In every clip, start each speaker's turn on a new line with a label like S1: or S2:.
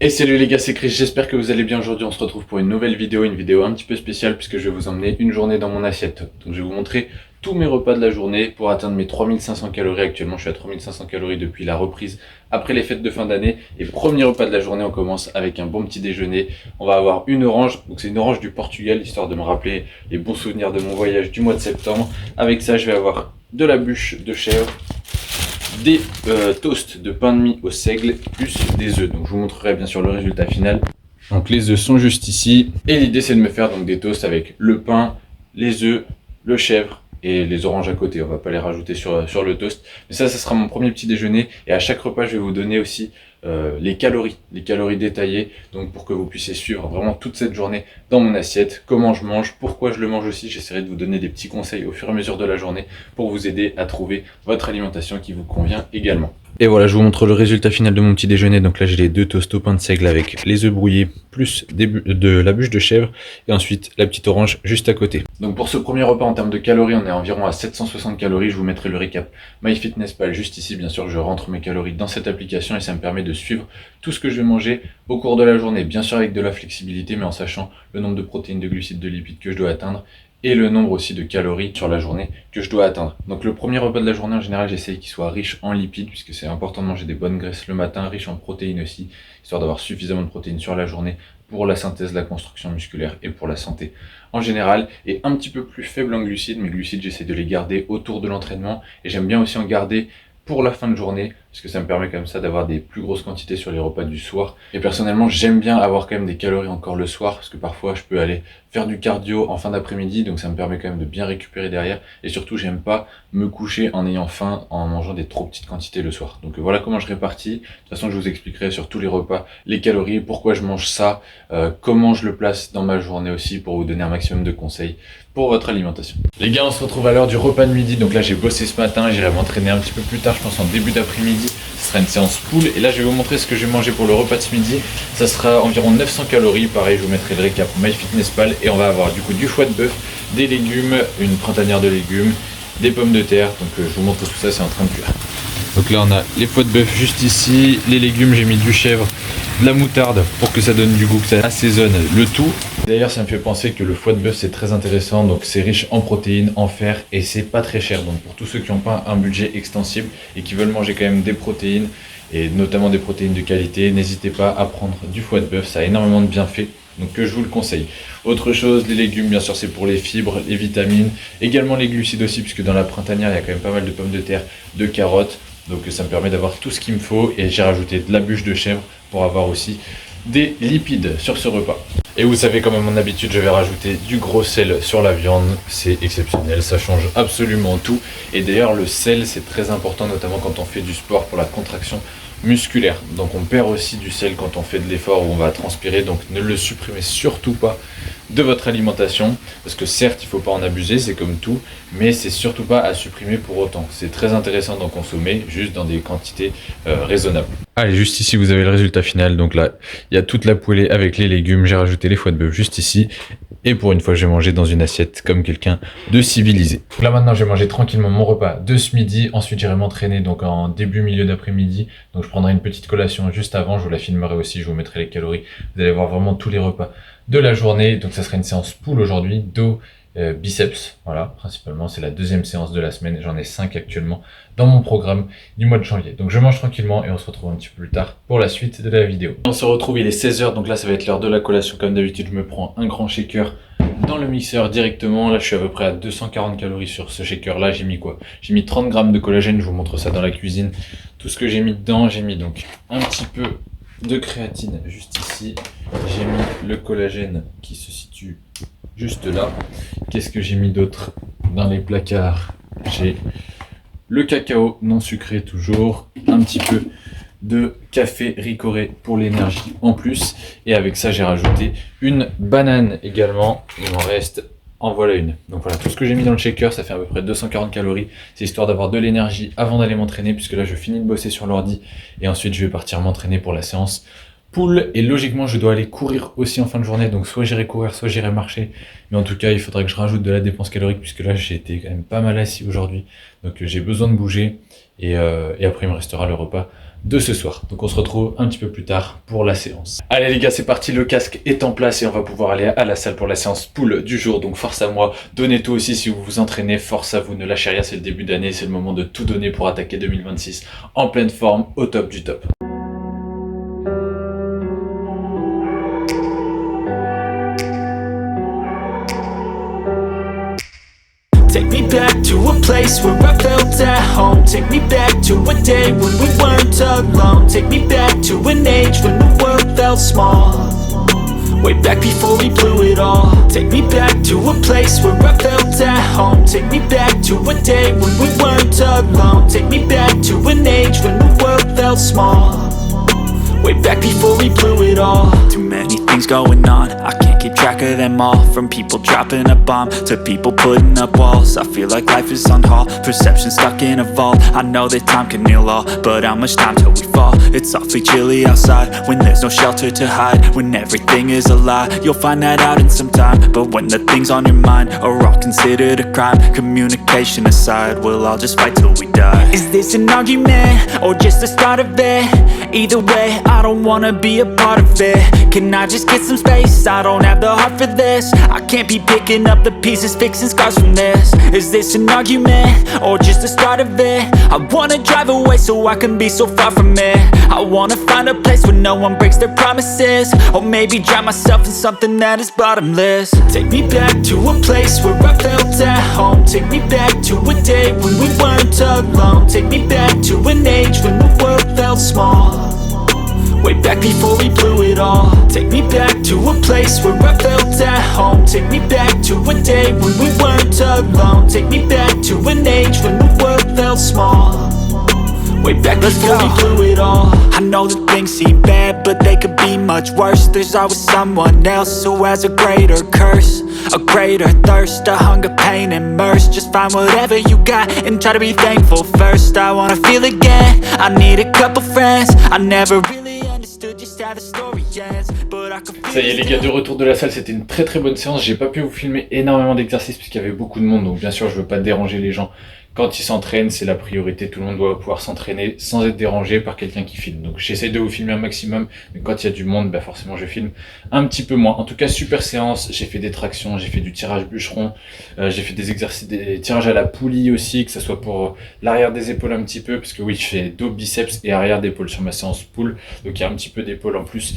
S1: Et salut les gars, c'est Chris, j'espère que vous allez bien. Aujourd'hui on se retrouve pour une nouvelle vidéo, une vidéo un petit peu spéciale puisque je vais vous emmener une journée dans mon assiette. Donc je vais vous montrer tous mes repas de la journée pour atteindre mes 3500 calories. Actuellement je suis à 3500 calories depuis la reprise après les fêtes de fin d'année. Et premier repas de la journée, on commence avec un bon petit déjeuner. On va avoir une orange, donc c'est une orange du Portugal, histoire de me rappeler les bons souvenirs de mon voyage du mois de septembre. Avec ça je vais avoir de la bûche de chèvre, des toasts de pain de mie au seigle, plus des œufs. Donc je vous montrerai bien sûr le résultat final. Donc les œufs sont juste ici. Et l'idée c'est de me faire donc des toasts avec le pain, les œufs, le chèvre et les oranges à côté. On va pas les rajouter sur le toast. Mais ça sera mon premier petit déjeuner. Et à chaque repas je vais vous donner aussi les calories détaillées, donc pour que vous puissiez suivre vraiment toute cette journée dans mon assiette, comment je mange, pourquoi je le mange aussi. J'essaierai de vous donner des petits conseils au fur et à mesure de la journée pour vous aider à trouver votre alimentation qui vous convient également. Et voilà, je vous montre le résultat final de mon petit déjeuner. Donc là j'ai les deux toasts au pain de seigle avec les œufs brouillés plus de la bûche de chèvre et ensuite la petite orange juste à côté. Donc pour ce premier repas en termes de calories, on est environ à 760 calories. Je vous mettrai le récap MyFitnessPal juste ici. Bien sûr je rentre mes calories dans cette application et ça me permet de suivre tout ce que je vais manger au cours de la journée. Bien sûr avec de la flexibilité, mais en sachant le nombre de protéines, de glucides, de lipides que je dois atteindre et le nombre aussi de calories sur la journée que je dois atteindre. Donc le premier repas de la journée, en général, j'essaye qu'il soit riche en lipides, puisque c'est important de manger des bonnes graisses le matin, riche en protéines aussi, histoire d'avoir suffisamment de protéines sur la journée pour la synthèse, la construction musculaire et pour la santé en général, et un petit peu plus faible en glucides. Mes glucides, j'essaie de les garder autour de l'entraînement, et j'aime bien aussi en garder pour la fin de journée, parce que ça me permet comme ça d'avoir des plus grosses quantités sur les repas du soir. Et personnellement, j'aime bien avoir quand même des calories encore le soir, parce que parfois je peux aller faire du cardio en fin d'après-midi, donc ça me permet quand même de bien récupérer derrière. Et surtout, j'aime pas me coucher en ayant faim, en mangeant des trop petites quantités le soir. Donc voilà comment je répartis. De toute façon, je vous expliquerai sur tous les repas les calories, pourquoi je mange ça, comment je le place dans ma journée aussi, pour vous donner un maximum de conseils pour votre alimentation. Les gars, on se retrouve à l'heure du repas de midi. Donc là, j'ai bossé ce matin, j'irai m'entraîner un petit peu plus tard, je pense en début d'après-midi. Ce sera une séance pool. Et là, je vais vous montrer ce que je vais manger pour le repas de ce midi. Ça sera environ 900 calories. Pareil, je vous mettrai le récap MyFitnessPal. Et on va avoir du coup du foie de bœuf, des légumes, une printanière de légumes, des pommes de terre. Donc je vous montre tout ça, c'est en train de cuire. Donc là, on a les foies de bœuf juste ici. Les légumes, j'ai mis du chèvre, de la moutarde pour que ça donne du goût, que ça assaisonne le tout. D'ailleurs, ça me fait penser que le foie de bœuf c'est très intéressant, donc c'est riche en protéines, en fer et c'est pas très cher. Donc pour tous ceux qui n'ont pas un budget extensible et qui veulent manger quand même des protéines et notamment des protéines de qualité, n'hésitez pas à prendre du foie de bœuf, ça a énormément de bienfaits. Donc je vous le conseille. Autre chose, les légumes, bien sûr, c'est pour les fibres, les vitamines, également les glucides aussi, puisque dans la printanière, il y a quand même pas mal de pommes de terre, de carottes. Donc ça me permet d'avoir tout ce qu'il me faut et j'ai rajouté de la bûche de chèvre pour avoir aussi des lipides sur ce repas. Et vous savez, comme à mon habitude, je vais rajouter du gros sel sur la viande. C'est exceptionnel, ça change absolument tout. Et d'ailleurs, le sel, c'est très important, notamment quand on fait du sport pour la contraction musculaire. Donc on perd aussi du sel quand on fait de l'effort où on va transpirer. Donc ne le supprimez surtout pas de votre alimentation, parce que certes il ne faut pas en abuser, c'est comme tout, mais c'est surtout pas à supprimer pour autant. C'est très intéressant d'en consommer, juste dans des quantités raisonnables. Allez, juste ici vous avez le résultat final. Donc là il y a toute la poêlée avec les légumes, j'ai rajouté les foies de bœuf juste ici, et pour une fois je vais manger dans une assiette comme quelqu'un de civilisé. Donc là maintenant je vais manger tranquillement mon repas de ce midi, ensuite j'irai m'entraîner donc en milieu d'après-midi, donc je prendrai une petite collation juste avant, je vous la filmerai aussi, je vous mettrai les calories, vous allez voir vraiment tous les repas de la journée. Donc ça sera une séance pool aujourd'hui, dos, biceps, voilà, principalement c'est la deuxième séance de la semaine, j'en ai 5 actuellement dans mon programme du mois de janvier. Donc je mange tranquillement et on se retrouve un petit peu plus tard pour la suite de la vidéo. On se retrouve, il est 16h, donc là ça va être l'heure de la collation. Comme d'habitude, je me prends un grand shaker dans le mixeur directement. Là je suis à peu près à 240 calories sur ce shaker là. J'ai mis quoi? J'ai mis 30 grammes de collagène, je vous montre ça dans la cuisine. Tout ce que j'ai mis dedans, j'ai mis donc un petit peu de créatine juste ici, j'ai mis le collagène qui se situe juste là. Qu'est-ce que j'ai mis d'autre dans les placards? J'ai le cacao non sucré toujours, un petit peu de café Ricoré pour l'énergie en plus, et avec ça j'ai rajouté une banane également. Il m'en reste, en voilà une. Donc voilà, tout ce que j'ai mis dans le shaker, ça fait à peu près 240 calories. C'est histoire d'avoir de l'énergie avant d'aller m'entraîner, puisque là je finis de bosser sur l'ordi et ensuite je vais partir m'entraîner pour la séance pool. Et logiquement je dois aller courir aussi en fin de journée, donc soit j'irai courir, soit j'irai marcher. Mais en tout cas il faudrait que je rajoute de la dépense calorique, puisque là j'ai été quand même pas mal assis aujourd'hui. Donc j'ai besoin de bouger et après il me restera le repas de ce soir. Donc on se retrouve un petit peu plus tard pour la séance. Allez les gars, c'est parti, le casque est en place et on va pouvoir aller à la salle pour la séance pool du jour. Donc force à moi, donnez tout aussi si vous vous entraînez, force à vous, ne lâchez rien, c'est le début d'année, c'est le moment de tout donner pour attaquer 2026 en pleine forme, au top du top.
S2: Take me back to a place where I felt at home. Take me back to a day when we weren't alone. Take me back to an age when the world felt small. Way back before we blew it all. Take me back to a place where I felt at home. Take me back to a day when we weren't alone. Take me back to an age when the world felt small. Way back before we blew it all. Too many things going on, I can't keep track of them all. From people dropping a bomb to people putting up walls. I feel like life is on hold, perception stuck in a vault. I know that time can heal all, but how much time till we fall? It's awfully chilly outside, when there's no shelter to hide. When everything is a lie, you'll find that out in some time. But when the things on your mind are all considered a crime, communication aside, we'll all just fight till we die. Is this an argument, or just the start of it? Either way, I don't wanna be a part of it. Can I just get some space? I don't have the heart for this. I can't be picking up the pieces, fixing scars from this. Is this an argument, or just the start of it? I wanna drive away so I can be so far from it. I wanna find a place where no one breaks their promises. Or maybe drown myself in something that is bottomless. Take me back to a place where I felt at home. Take me back to a day when we weren't alone. Take me back to an age when the world felt small. Way back before we blew it all. Take me back to a place where I felt at home. Take me back to a day when we weren't alone. Take me back to an age when the world felt small. Way back before we blew it all. I know that things seem bad, but they could be much worse. There's always someone else who has a greater curse, a greater thirst, a hunger, pain, and mercy. Just find whatever you got and try to be thankful first. I wanna feel again, I need a couple friends. I never really understood just how the story ends, but I could feel.
S1: Ça y est les gars, de retour de la salle, c'était une très très bonne séance. J'ai pas pu vous filmer énormément d'exercices puisqu'il y avait beaucoup de monde, donc bien sûr je veux pas déranger les gens. Quand ils s'entraînent, c'est la priorité, tout le monde doit pouvoir s'entraîner sans être dérangé par quelqu'un qui filme. Donc j'essaie de vous filmer un maximum, mais quand il y a du monde, bah forcément je filme un petit peu moins. En tout cas, super séance, j'ai fait des tractions, j'ai fait du tirage bûcheron, j'ai fait des exercices, des tirages à la poulie aussi, que ce soit pour l'arrière des épaules un petit peu, parce que oui, je fais dos, biceps et arrière d'épaule sur ma séance pull, donc il y a un petit peu d'épaule en plus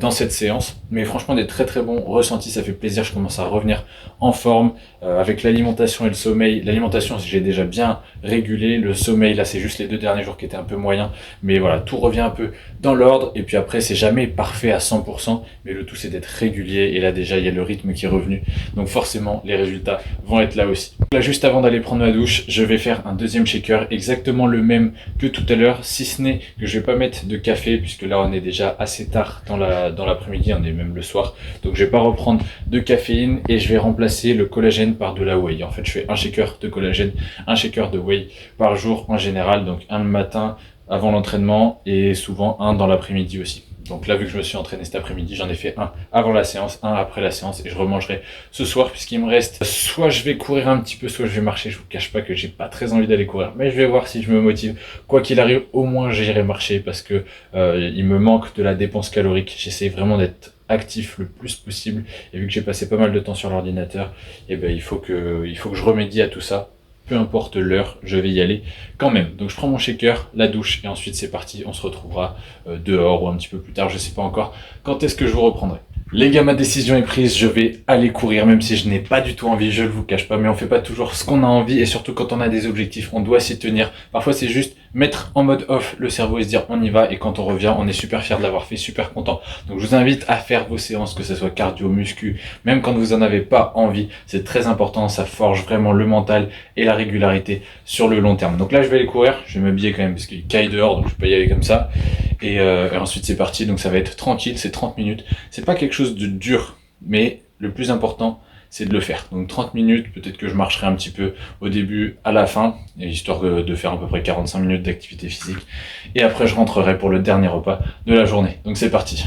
S1: dans cette séance. Mais franchement, des très très bons ressentis, ça fait plaisir, je commence à revenir en forme avec l'alimentation et le sommeil. L'alimentation, j'ai déjà bien régulé, le sommeil là c'est juste les 2 derniers jours qui étaient un peu moyens, mais voilà, tout revient un peu dans l'ordre. Et puis après, c'est jamais parfait à 100%, mais le tout c'est d'être régulier, et là déjà il y a le rythme qui est revenu, donc forcément les résultats vont être là aussi. Là, juste avant d'aller prendre ma douche, je vais faire un deuxième shaker, exactement le même que tout à l'heure, si ce n'est que je vais pas mettre de café, puisque là on est déjà assez tard dans l'après-midi, on est même le soir, donc je vais pas reprendre de caféine, et je vais remplacer le collagène par de la whey. En fait, je fais un shaker de collagène, un shaker de whey par jour en général, donc un le matin avant l'entraînement et souvent un dans l'après-midi aussi. Donc là, vu que je me suis entraîné cet après-midi, j'en ai fait un avant la séance, un après la séance, et je remangerai ce soir puisqu'il me reste, soit je vais courir un petit peu, soit je vais marcher. Je vous cache pas que j'ai pas très envie d'aller courir, mais je vais voir si je me motive. Quoi qu'il arrive, au moins j'irai marcher parce que il me manque de la dépense calorique. J'essaie vraiment d'être actif le plus possible, et vu que j'ai passé pas mal de temps sur l'ordinateur, et ben il faut que je remédie à tout ça. Peu importe l'heure, je vais y aller quand même. Donc je prends mon shaker, la douche, et ensuite c'est parti. On se retrouvera dehors ou un petit peu plus tard, je sais pas encore quand est-ce que je vous reprendrai. Les gars, ma décision est prise, je vais aller courir, même si je n'ai pas du tout envie, je ne vous cache pas, mais on fait pas toujours ce qu'on a envie, et surtout quand on a des objectifs, on doit s'y tenir. Parfois c'est juste mettre en mode off le cerveau et se dire on y va, et quand on revient, on est super fier de l'avoir fait, super content. Donc je vous invite à faire vos séances, que ce soit cardio, muscu, même quand vous en avez pas envie, c'est très important, ça forge vraiment le mental et la régularité sur le long terme. Donc là je vais aller courir, je vais m'habiller quand même parce qu'il caille dehors, donc je peux pas y aller comme ça, et ensuite c'est parti. Donc ça va être tranquille, c'est 30 minutes, c'est pas quelque chose de dur, mais le plus important c'est de le faire. Donc 30 minutes, peut-être que je marcherai un petit peu au début, à la fin, histoire de faire à peu près 45 minutes d'activité physique, et après je rentrerai pour le dernier repas de la journée. Donc c'est parti.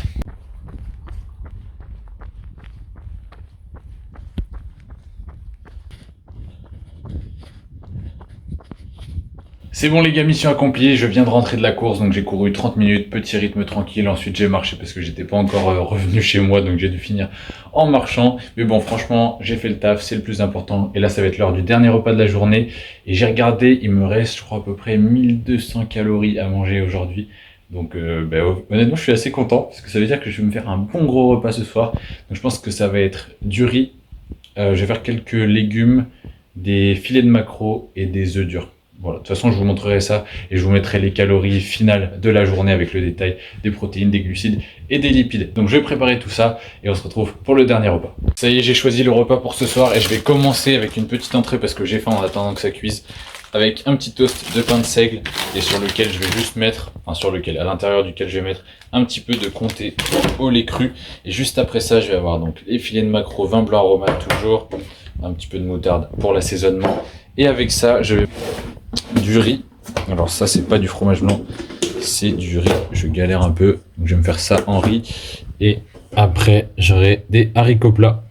S1: C'est bon les gars, mission accomplie, je viens de rentrer de la course, donc j'ai couru 30 minutes, petit rythme tranquille, ensuite j'ai marché parce que j'étais pas encore revenu chez moi, donc j'ai dû finir en marchant. Mais bon, franchement, j'ai fait le taf, c'est le plus important, et là ça va être l'heure du dernier repas de la journée, et j'ai regardé, il me reste je crois à peu près 1200 calories à manger aujourd'hui. Donc honnêtement je suis assez content, parce que ça veut dire que je vais me faire un bon gros repas ce soir. Donc je pense que ça va être du riz, je vais faire quelques légumes, des filets de maquereau et des œufs durs. Voilà, de toute façon, je vous montrerai ça et je vous mettrai les calories finales de la journée avec le détail des protéines, des glucides et des lipides. Donc, je vais préparer tout ça et on se retrouve pour le dernier repas. Ça y est, j'ai choisi le repas pour ce soir et je vais commencer avec une petite entrée parce que j'ai faim en attendant que ça cuise. Avec un petit toast de pain de seigle et sur lequel je vais juste mettre, à l'intérieur duquel je vais mettre un petit peu de comté au lait cru. Et juste après ça, je vais avoir donc les filets de maquereau, vin blanc aromate toujours, un petit peu de moutarde pour l'assaisonnement. Et avec ça, je vais du riz. Alors ça, c'est pas du fromage blanc, c'est du riz. Je galère un peu, donc je vais me faire ça en riz. Et après, j'aurai des haricots plats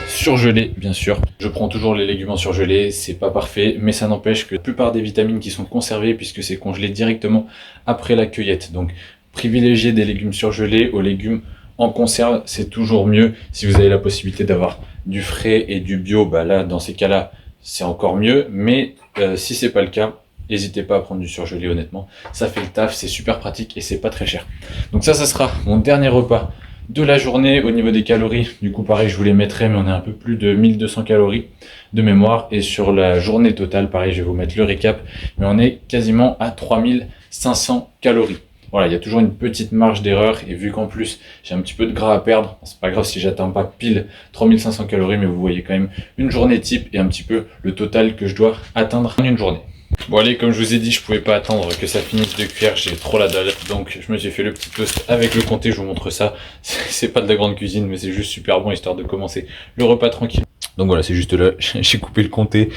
S1: surgelés, bien sûr. Je prends toujours les légumes en surgelé, c'est pas parfait, mais ça n'empêche que la plupart des vitamines qui sont conservées, puisque c'est congelé directement après la cueillette. Donc, privilégier des légumes surgelés aux légumes en conserve, c'est toujours mieux. Si vous avez la possibilité d'avoir du frais et du bio, bah là, dans ces cas-là, c'est encore mieux. Mais si c'est pas le cas, n'hésitez pas à prendre du surgelé, honnêtement. Ça fait le taf, c'est super pratique et c'est pas très cher. Donc ça sera mon dernier repas de la journée. Au niveau des calories, du coup pareil, je vous les mettrai, mais on est un peu plus de 1200 calories de mémoire. Et sur la journée totale, pareil, je vais vous mettre le récap, mais on est quasiment à 3500 calories. Voilà, il y a toujours une petite marge d'erreur, et vu qu'en plus j'ai un petit peu de gras à perdre, c'est pas grave si j'atteins pas pile 3500 calories, mais vous voyez quand même une journée type et un petit peu le total que je dois atteindre en une journée. Bon allez, comme je vous ai dit, je pouvais pas attendre que ça finisse de cuire, j'ai trop la dalle, donc je me suis fait le petit toast avec le comté, je vous montre ça. C'est pas de la grande cuisine, mais c'est juste super bon, histoire de commencer le repas tranquille. Donc voilà, c'est juste là, j'ai coupé le comté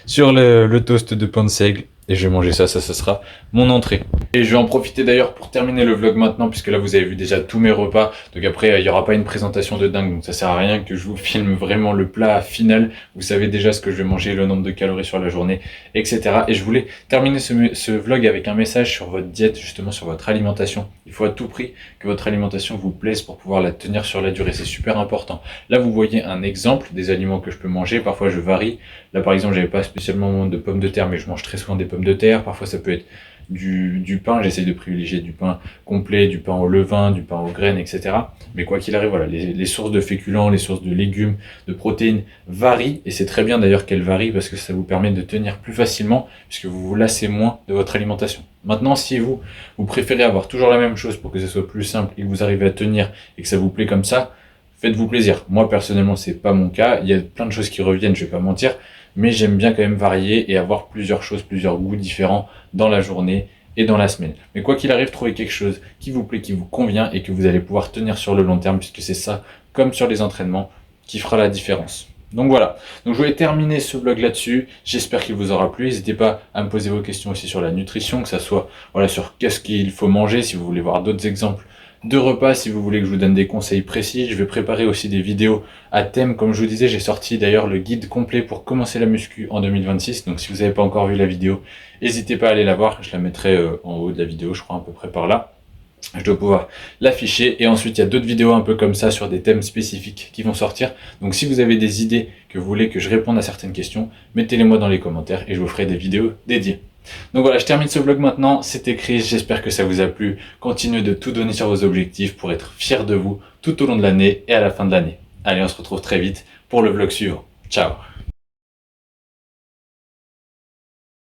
S1: sur le toast de pain de seigle, et je vais manger ça sera mon entrée. Et je vais en profiter d'ailleurs pour terminer le vlog maintenant, puisque là vous avez vu déjà tous mes repas, donc après il n'y aura pas une présentation de dingue, donc ça sert à rien que je vous filme vraiment le plat final. Vous savez déjà ce que je vais manger, le nombre de calories sur la journée, etc. Et je voulais terminer ce vlog avec un message sur votre diète, justement sur votre alimentation. Il faut à tout prix que votre alimentation vous plaise pour pouvoir la tenir sur la durée, c'est super important. Là vous voyez un exemple des aliments que je peux manger, parfois je varie. Là par exemple j'avais pas spécialement de pommes de terre, mais je mange très souvent des pommes de terre. Parfois ça peut être du pain, j'essaye de privilégier du pain complet, du pain au levain, du pain aux graines, etc. Mais quoi qu'il arrive, voilà, les sources de féculents, les sources de légumes, de protéines varient, et c'est très bien d'ailleurs qu'elles varient parce que ça vous permet de tenir plus facilement puisque vous vous lassez moins de votre alimentation. Maintenant, si vous préférez avoir toujours la même chose pour que ça soit plus simple et que vous arrivez à tenir et que ça vous plaît comme ça, faites-vous plaisir. Moi personnellement, c'est pas mon cas, il y a plein de choses qui reviennent, je vais pas mentir, mais j'aime bien quand même varier et avoir plusieurs choses, plusieurs goûts différents dans la journée et dans la semaine. Mais quoi qu'il arrive, trouvez quelque chose qui vous plaît, qui vous convient et que vous allez pouvoir tenir sur le long terme, puisque c'est ça, comme sur les entraînements, qui fera la différence. Donc voilà, donc je voulais terminer ce vlog là-dessus, j'espère qu'il vous aura plu. N'hésitez pas à me poser vos questions aussi sur la nutrition, que ça soit voilà, sur qu'est-ce qu'il faut manger, si vous voulez voir d'autres exemples de repas, si vous voulez que je vous donne des conseils précis. Je vais préparer aussi des vidéos à thème. Comme je vous disais, j'ai sorti d'ailleurs le guide complet pour commencer la muscu en 2026. Donc si vous n'avez pas encore vu la vidéo, n'hésitez pas à aller la voir. Je la mettrai en haut de la vidéo, je crois à peu près par là. Je dois pouvoir l'afficher. Et ensuite, il y a d'autres vidéos un peu comme ça sur des thèmes spécifiques qui vont sortir. Donc si vous avez des idées que vous voulez que je réponde à certaines questions, mettez-les moi dans les commentaires et je vous ferai des vidéos dédiées. Donc voilà, je termine ce vlog maintenant, c'était Chris, j'espère que ça vous a plu. Continuez de tout donner sur vos objectifs pour être fiers de vous tout au long de l'année et à la fin de l'année. Allez, on se retrouve très vite pour le vlog suivant. Ciao!